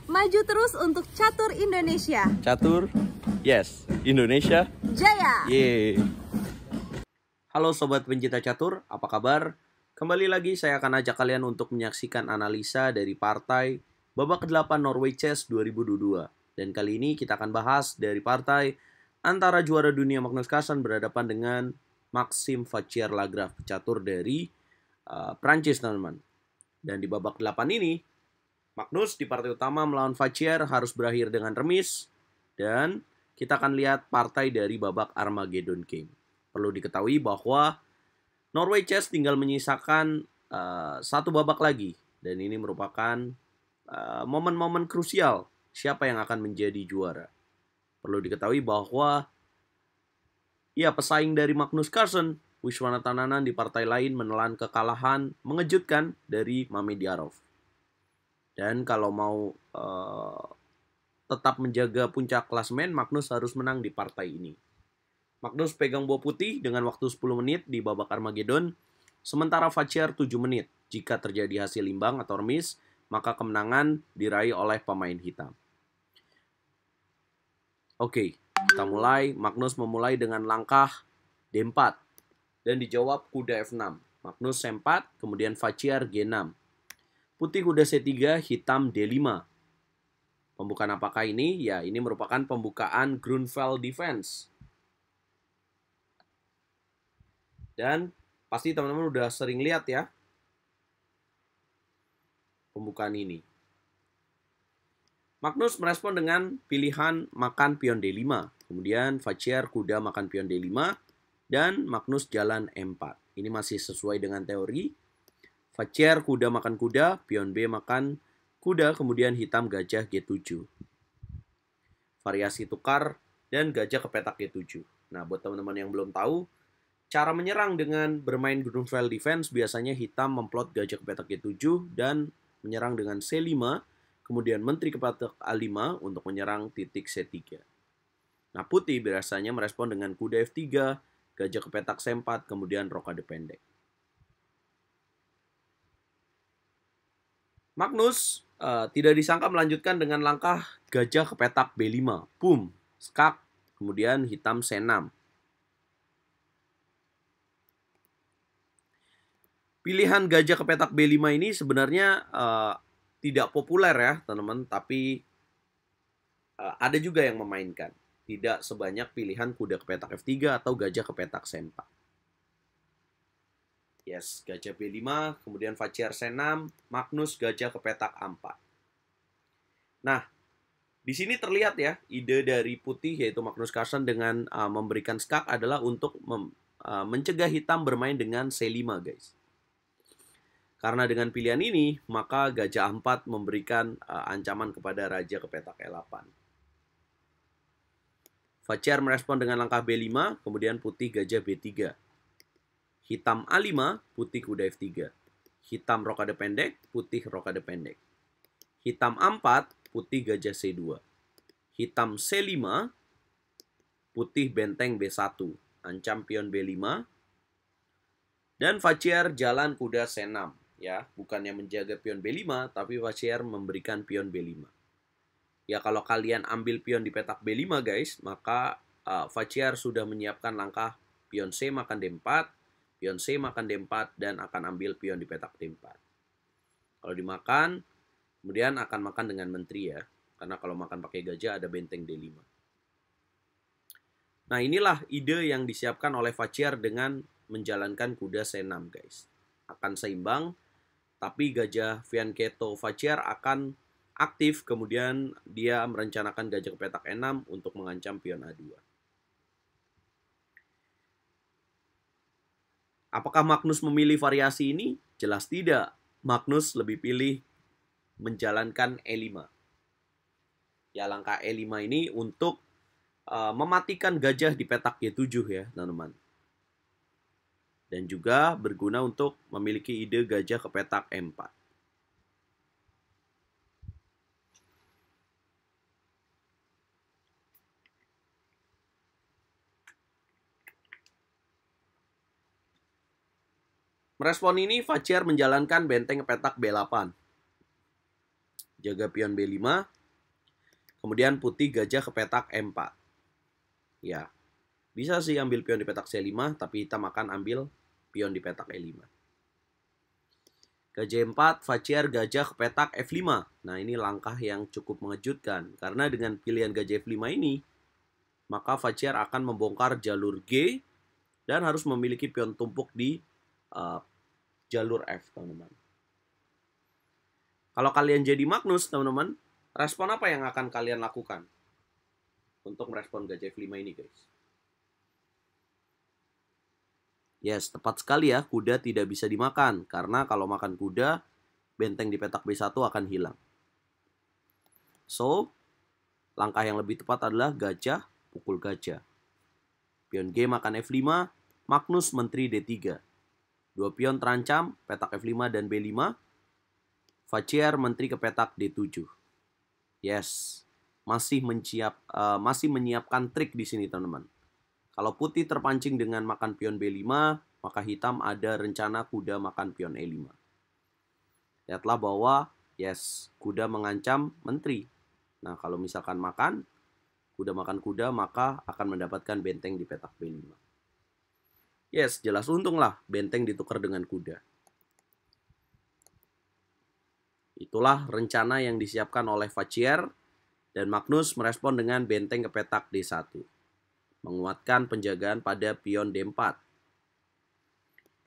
Maju terus untuk catur Indonesia. Catur, yes, Indonesia Jaya. Yeay. Halo sobat pencinta catur, apa kabar? Kembali lagi saya akan ajak kalian untuk menyaksikan analisa dari partai babak ke-8 Norway Chess 2022. Dan kali ini kita akan bahas dari partai antara juara dunia Magnus Carlsen berhadapan dengan Maxime Vachier-Lagrave, pecatur dari Prancis, teman-teman. Dan di babak 8 ini, Magnus di partai utama melawan Vachier harus berakhir dengan remis. Dan kita akan lihat partai dari babak Armageddon Game. Perlu diketahui bahwa Norway Chess tinggal menyisakan satu babak lagi. Dan ini merupakan momen-momen krusial siapa yang akan menjadi juara. Perlu diketahui bahwa pesaing dari Magnus Carlsen, Viswanathan di partai lain menelan kekalahan mengejutkan dari Mamedyarov. Dan kalau mau tetap menjaga puncak klasemen, Magnus harus menang di partai ini. Magnus pegang bola putih dengan waktu 10 menit di babak Armageddon, sementara Vachier 7 menit. Jika terjadi hasil imbang atau remis, maka kemenangan diraih oleh pemain hitam. Oke, kita mulai. Magnus memulai dengan langkah D4 dan dijawab kuda F6. Magnus C4, kemudian Vachier G6. Putih kuda C3, hitam D5. Pembukaan apakah ini? Ya, ini merupakan pembukaan Grunfeld defense. Dan pasti teman-teman udah sering lihat ya pembukaan ini. Magnus merespon dengan pilihan makan pion D5. Kemudian Vachier kuda makan pion D5 dan Magnus jalan E4. Ini masih sesuai dengan teori. Vachier kuda makan kuda, pion B makan kuda, kemudian hitam gajah G7. Variasi tukar dan gajah ke petak G7. Nah, buat teman-teman yang belum tahu, cara menyerang dengan bermain Grunfeld defense biasanya hitam memplot gajah ke petak G7 dan menyerang dengan C5, kemudian menteri ke petak A5 untuk menyerang titik C3. Nah, putih biasanya merespon dengan kuda F3, gajah ke petak C4, kemudian rokade pendek. Magnus tidak disangka melanjutkan dengan langkah gajah ke petak B5. Boom, skak, kemudian hitam C6. Pilihan gajah ke petak B5 ini sebenarnya tidak populer ya teman-teman, tapi ada juga yang memainkan. Tidak sebanyak pilihan kuda ke petak F3 atau gajah ke petak C4. Yes, gajah B5, kemudian Vachier C6, Magnus gajah ke petak A4. Nah, di sini terlihat ya, ide dari putih yaitu Magnus Carlsen dengan memberikan skak adalah untuk mencegah hitam bermain dengan C5, guys. Karena dengan pilihan ini, maka gajah A4 memberikan ancaman kepada raja ke petak E8. Vachier merespon dengan langkah B5, kemudian putih gajah B3. Hitam A5, putih kuda F3. Hitam rokade pendek, putih rokade pendek. Hitam A4, putih gajah C2. Hitam C5, putih benteng B1. Ancam pion B5. Dan Vachier jalan kuda C6. Ya, bukannya menjaga pion B5, tapi Vachier memberikan pion B5. Ya, kalau kalian ambil pion di petak B5, guys, maka Vachier sudah menyiapkan langkah pion C makan D4, pion C makan D4, dan akan ambil pion di petak D4. Kalau dimakan, kemudian akan makan dengan menteri ya. Karena kalau makan pakai gajah ada benteng D5. Nah, inilah ide yang disiapkan oleh Vachier dengan menjalankan kuda C6, guys. Akan seimbang, tapi gajah Fianchetto Vachier akan aktif, kemudian dia merencanakan gajah ke petak E6 untuk mengancam pion A2. Apakah Magnus memilih variasi ini? Jelas tidak. Magnus lebih pilih menjalankan E5. Ya, langkah E5 ini untuk mematikan gajah di petak G7 ya, teman-teman. Dan juga berguna untuk memiliki ide gajah ke petak E4. Merespon ini, Vachier menjalankan benteng ke petak B8. jaga pion B5. Kemudian putih gajah ke petak E4. Ya, bisa sih ambil pion di petak C5, tapi hitam akan ambil pion di petak E5. Gajah E4, Facier gajah ke petak F5. Nah, ini langkah yang cukup mengejutkan. Karena dengan pilihan gajah F5 ini, maka Facier akan membongkar jalur G dan harus memiliki pion tumpuk di jalur F, teman-teman. Kalau kalian jadi Magnus, teman-teman, respon apa yang akan kalian lakukan untuk merespon gajah F5 ini, guys? Yes, tepat sekali ya, kuda tidak bisa dimakan. Karena kalau makan kuda, benteng di petak B1 akan hilang. So, langkah yang lebih tepat adalah gajah, pukul gajah. Pion G makan F5, Magnus menteri D3. Dua pion terancam, petak F5 dan B5. Facier menteri ke petak D7. Yes, masih menyiapkan trik di sini, teman-teman. Kalau putih terpancing dengan makan pion B5, maka hitam ada rencana kuda makan pion E5. Lihatlah bahwa, yes, kuda mengancam menteri. Nah, kalau misalkan kuda makan kuda, maka akan mendapatkan benteng di petak B5. Yes, jelas untunglah benteng ditukar dengan kuda. Itulah rencana yang disiapkan oleh Facier, dan Magnus merespon dengan benteng ke petak D1. Menguatkan penjagaan pada pion D4.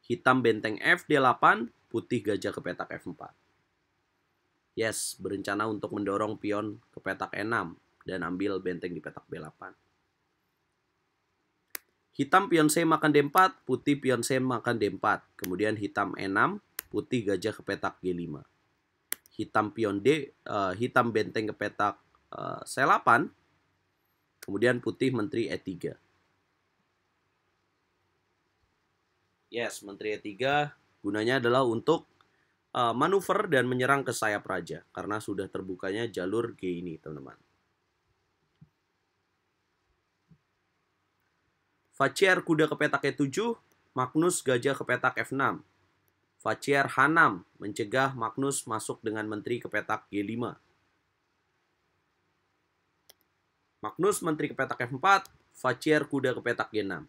Hitam benteng F-D8, putih gajah ke petak F4. Yes, berencana untuk mendorong pion ke petak E6 dan ambil benteng di petak B8. Hitam pion C makan D4, putih pion C makan D4. Kemudian hitam E6, putih gajah ke petak G5. Hitam pion hitam benteng ke petak C8. Kemudian putih menteri E3. Yes, menteri E3 gunanya adalah untuk manuver dan menyerang ke sayap raja. Karena sudah terbukanya jalur G ini, teman-teman. Facier kuda ke petak E7, Magnus gajah ke petak F6. Facier H6 mencegah Magnus masuk dengan menteri ke petak G5. Magnus menteri ke petak F4, Facier kuda ke petak G6.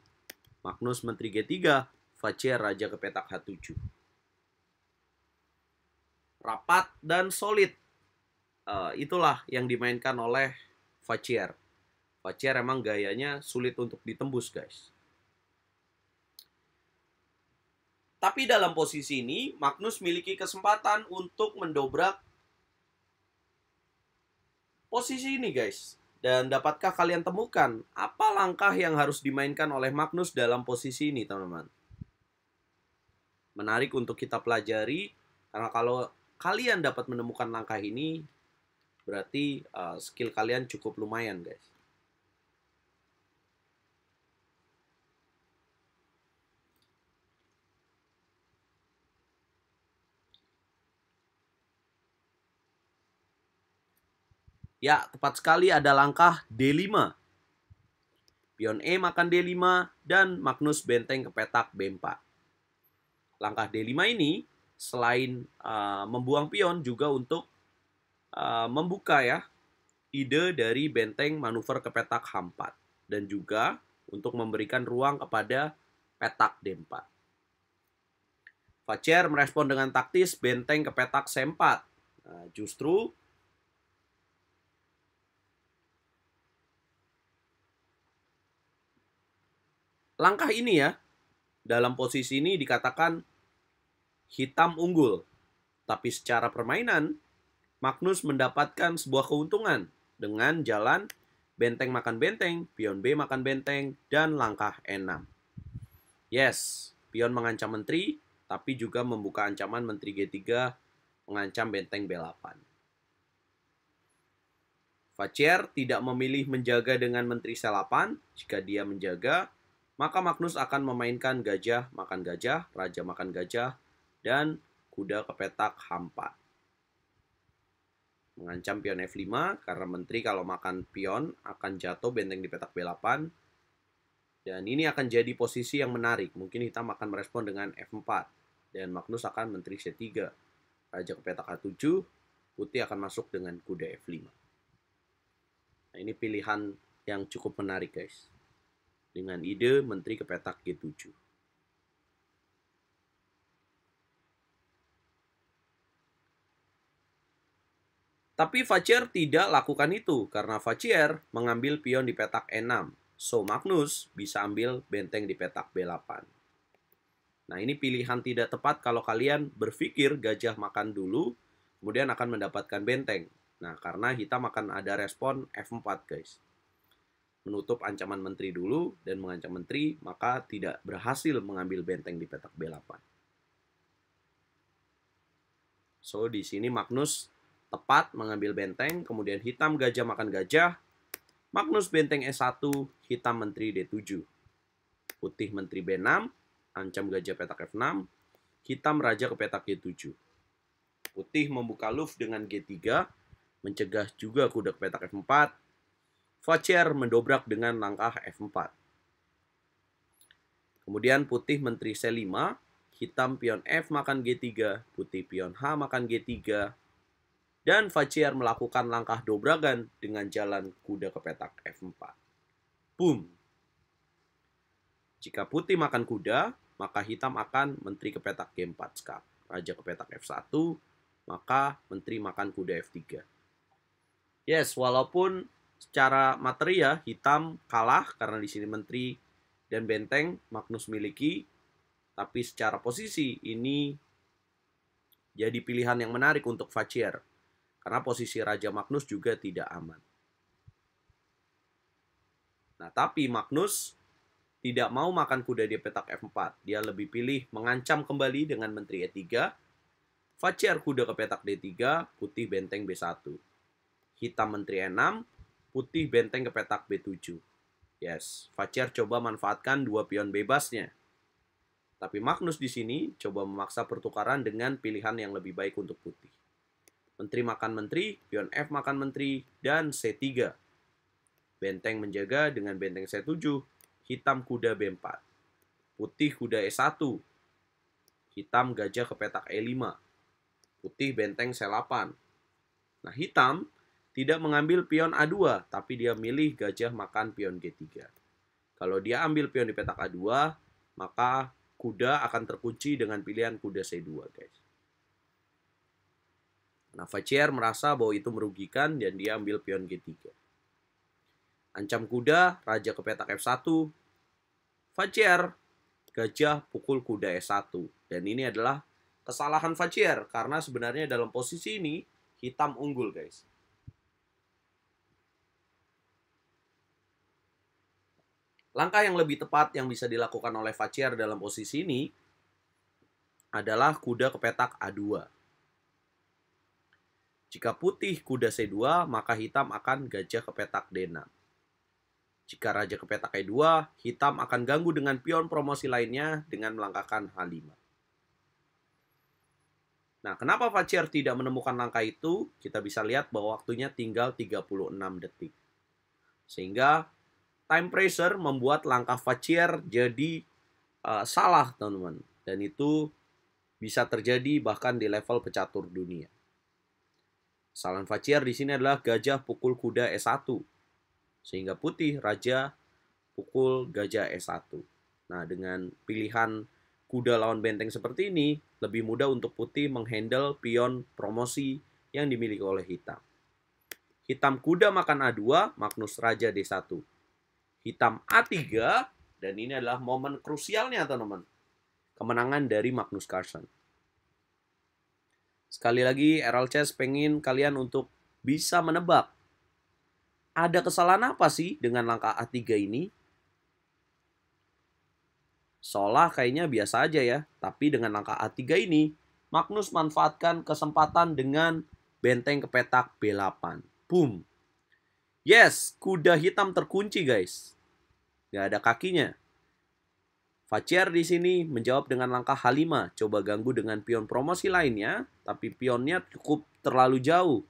Magnus menteri G3, Facier raja ke petak H7. Rapat dan solid. Itulah yang dimainkan oleh Facier. Facier emang gayanya sulit untuk ditembus, guys. Tapi dalam posisi ini, Magnus miliki kesempatan untuk mendobrak posisi ini, guys. Dan dapatkah kalian temukan apa langkah yang harus dimainkan oleh Magnus dalam posisi ini, teman-teman? Menarik untuk kita pelajari, karena kalau kalian dapat menemukan langkah ini, berarti skill kalian cukup lumayan, guys. Ya, tepat sekali ada langkah D5. Pion E makan D5 dan Magnus benteng ke petak B4. Langkah D5 ini selain membuang pion juga untuk membuka ya ide dari benteng manuver ke petak H4 dan juga untuk memberikan ruang kepada petak D4. Facier merespon dengan taktis benteng ke petak C4. Nah, justru langkah ini ya, dalam posisi ini dikatakan hitam unggul. Tapi secara permainan, Magnus mendapatkan sebuah keuntungan dengan jalan benteng makan benteng, pion B makan benteng, dan langkah E6. Yes, pion mengancam menteri, tapi juga membuka ancaman menteri G3 mengancam benteng B8. Facier tidak memilih menjaga dengan menteri C8. Jika dia menjaga, maka Magnus akan memainkan gajah makan gajah, raja makan gajah, dan kuda ke petak H4. Mengancam pion F5, karena menteri kalau makan pion akan jatuh benteng di petak B8. Dan ini akan jadi posisi yang menarik. Mungkin hitam akan merespon dengan F4. Dan Magnus akan menteri C3. Raja ke petak H7, putih akan masuk dengan kuda F5. Nah, ini pilihan yang cukup menarik guys. Dengan ide menteri ke petak G7. Tapi Vachier tidak lakukan itu karena Vachier mengambil pion di petak E6. So Magnus bisa ambil benteng di petak B8. Nah, ini pilihan tidak tepat kalau kalian berpikir gajah makan dulu, kemudian akan mendapatkan benteng. Nah, karena hitam akan ada respon F4 guys. Menutup ancaman menteri dulu dan mengancam menteri, maka tidak berhasil mengambil benteng di petak B8. So, di sini Magnus tepat mengambil benteng, kemudian hitam gajah makan gajah, Magnus benteng E1, hitam menteri D7. Putih menteri B6, ancam gajah petak F6, hitam raja ke petak G7. Putih membuka luv dengan G3, mencegah juga kuda ke petak F4. Vachier mendobrak dengan langkah F4. Kemudian putih menteri C5, hitam pion F makan G3, putih pion H makan G3, dan Vachier melakukan langkah dobrakan dengan jalan kuda ke petak F4. Boom. Jika putih makan kuda, maka hitam akan menteri ke petak G4 skap. Raja ke petak F1, maka menteri makan kuda F3. Yes, walaupun secara materi ya hitam kalah karena di sini menteri dan benteng Magnus miliki, tapi secara posisi ini jadi pilihan yang menarik untuk Vachier. Karena posisi Raja Magnus juga tidak aman. Nah, tapi Magnus tidak mau makan kuda di petak F4. Dia lebih pilih mengancam kembali dengan menteri E3. Vachier kuda ke petak D3, putih benteng B1. Hitam menteri E6, putih benteng ke petak B7. Yes, Vachier coba manfaatkan dua pion bebasnya. Tapi Magnus di sini coba memaksa pertukaran dengan pilihan yang lebih baik untuk putih. Menteri makan menteri, pion F makan menteri, dan C3. Benteng menjaga dengan benteng C7, hitam kuda B4. Putih kuda E1, hitam gajah ke petak E5. Putih benteng C8. Nah, hitam tidak mengambil pion A2, tapi dia milih gajah makan pion G3. Kalau dia ambil pion di petak A2, maka kuda akan terkunci dengan pilihan kuda C2, guys. Nah, Vachier merasa bahwa itu merugikan dan dia ambil pion G3. Ancam kuda, raja ke petak F1. Vachier, gajah pukul kuda E1. Dan ini adalah kesalahan Vachier, karena sebenarnya dalam posisi ini, hitam unggul, guys. Langkah yang lebih tepat yang bisa dilakukan oleh Vachier dalam posisi ini adalah kuda ke petak A2. Jika putih kuda C2, maka hitam akan gajah ke petak D6. Jika raja ke petak E2, hitam akan ganggu dengan pion promosi lainnya dengan melangkahkan H5. Nah, kenapa Vachier tidak menemukan langkah itu? Kita bisa lihat bahwa waktunya tinggal 36 detik. Sehingga time pressure membuat langkah Vachier jadi salah, teman-teman. Dan itu bisa terjadi bahkan di level pecatur dunia. Kesalahan Vachier di sini adalah gajah pukul kuda E1. Sehingga putih raja pukul gajah E1. Nah, dengan pilihan kuda lawan benteng seperti ini, lebih mudah untuk putih menghandle pion promosi yang dimiliki oleh hitam. Hitam kuda makan A2, Magnus raja D1. Hitam A3, dan ini adalah momen krusialnya, teman-teman. Kemenangan dari Magnus Carlsen. Sekali lagi, RL Chess pengen kalian untuk bisa menebak. Ada kesalahan apa sih dengan langkah A3 ini? Seolah kayaknya biasa aja ya. Tapi dengan langkah A3 ini, Magnus manfaatkan kesempatan dengan benteng ke petak B8. Boom. Yes, kuda hitam terkunci guys. Gak ada kakinya. Vachier di sini menjawab dengan langkah H5, coba ganggu dengan pion promosi lainnya, tapi pionnya cukup terlalu jauh.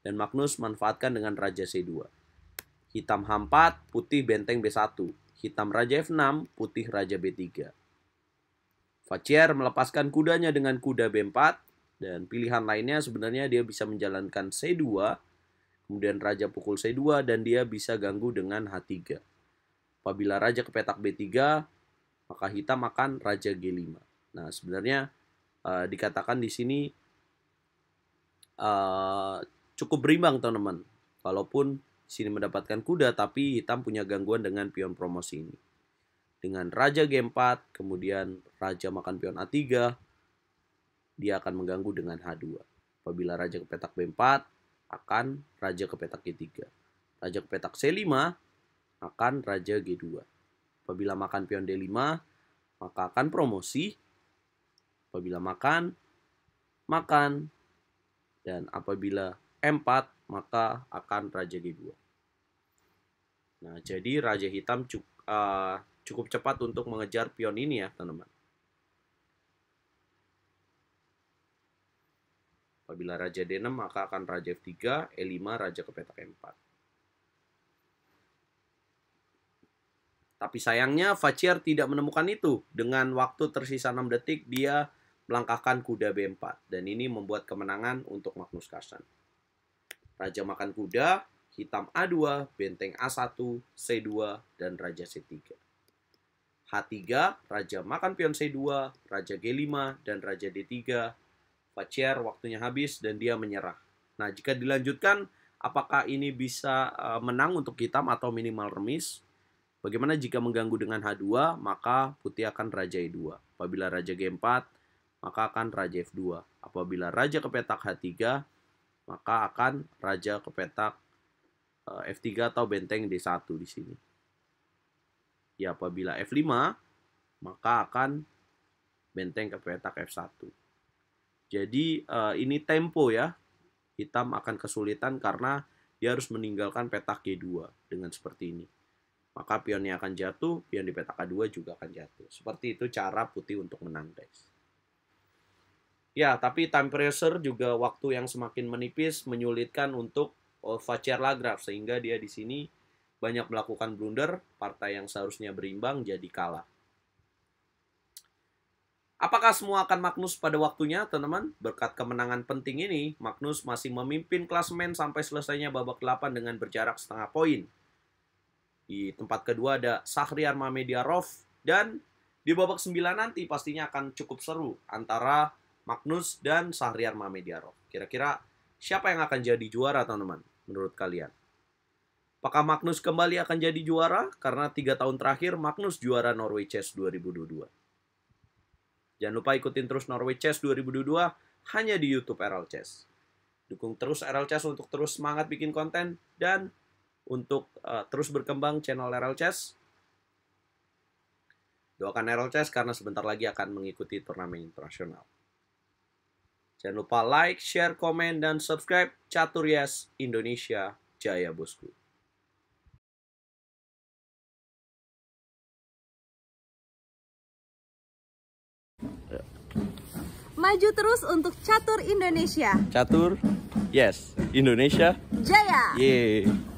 Dan Magnus manfaatkan dengan raja C2. Hitam H4, putih benteng B1. Hitam raja F6, putih raja B3. Vachier melepaskan kudanya dengan kuda B4, Dan pilihan lainnya sebenarnya dia bisa menjalankan C2, kemudian raja pukul C2, dan dia bisa ganggu dengan H3. Apabila raja ke petak B3, maka hitam akan raja G5. Nah, sebenarnya dikatakan di sini cukup berimbang, teman-teman. Walaupun di sini mendapatkan kuda, tapi hitam punya gangguan dengan pion promosi ini. Dengan raja G4, kemudian raja makan pion A3, dia akan mengganggu dengan H2. Apabila raja ke petak B4, akan raja ke petak G3. Raja ke petak C5, akan raja G2. Apabila makan pion D5, maka akan promosi. Apabila makan, dan apabila M4, maka akan raja G2. Nah, jadi raja hitam cukup cepat untuk mengejar pion ini ya, teman-teman. Apabila raja D6, maka akan raja F3, E5, raja ke petak M4. Tapi sayangnya Vachier tidak menemukan itu. Dengan waktu tersisa 6 detik, dia melangkahkan kuda B4. Dan ini membuat kemenangan untuk Magnus Carlsen. Raja makan kuda, hitam A2, benteng A1, C2, dan raja C3. H3, raja makan pion C2, raja G5, dan raja D3. Vachier waktunya habis dan dia menyerah. Nah, jika dilanjutkan, apakah ini bisa menang untuk hitam atau minimal remis? Bagaimana jika mengganggu dengan H2, maka putih akan raja E2. Apabila raja G4, maka akan raja F2. Apabila raja ke petak H3, maka akan raja ke petak F3 atau benteng D1 di sini. Ya, apabila F5, maka akan benteng ke petak F1. Jadi ini tempo ya. Hitam akan kesulitan karena dia harus meninggalkan petak G2 dengan seperti ini. Maka pionnya akan jatuh, pion di petak A2 juga akan jatuh. Seperti itu cara putih untuk menang, guys. Ya, tapi time pressure juga waktu yang semakin menipis menyulitkan untuk Vachier-Lagrave, sehingga dia di sini banyak melakukan blunder, partai yang seharusnya berimbang jadi kalah. Apakah semua akan Magnus pada waktunya, teman-teman? Berkat kemenangan penting ini, Magnus masih memimpin klasemen sampai selesainya babak 8 dengan berjarak setengah poin. Di tempat kedua ada Shahriar Mamediarov, dan di babak 9 nanti pastinya akan cukup seru antara Magnus dan Shahriar Mamediarov. Kira-kira siapa yang akan jadi juara, teman-teman, menurut kalian? Apakah Magnus kembali akan jadi juara? Karena 3 tahun terakhir Magnus juara Norway Chess 2022. Jangan lupa ikutin terus Norway Chess 2022 hanya di YouTube RL Chess. Dukung terus RL Chess untuk terus semangat bikin konten dan untuk terus berkembang channel RL Chess. Doakan RL Chess karena sebentar lagi akan mengikuti turnamen internasional. Jangan lupa like, share, komen, dan subscribe. Catur Yes Indonesia Jaya Bosku. Maju terus untuk Catur Indonesia. Catur Yes Indonesia Jaya. Yeay.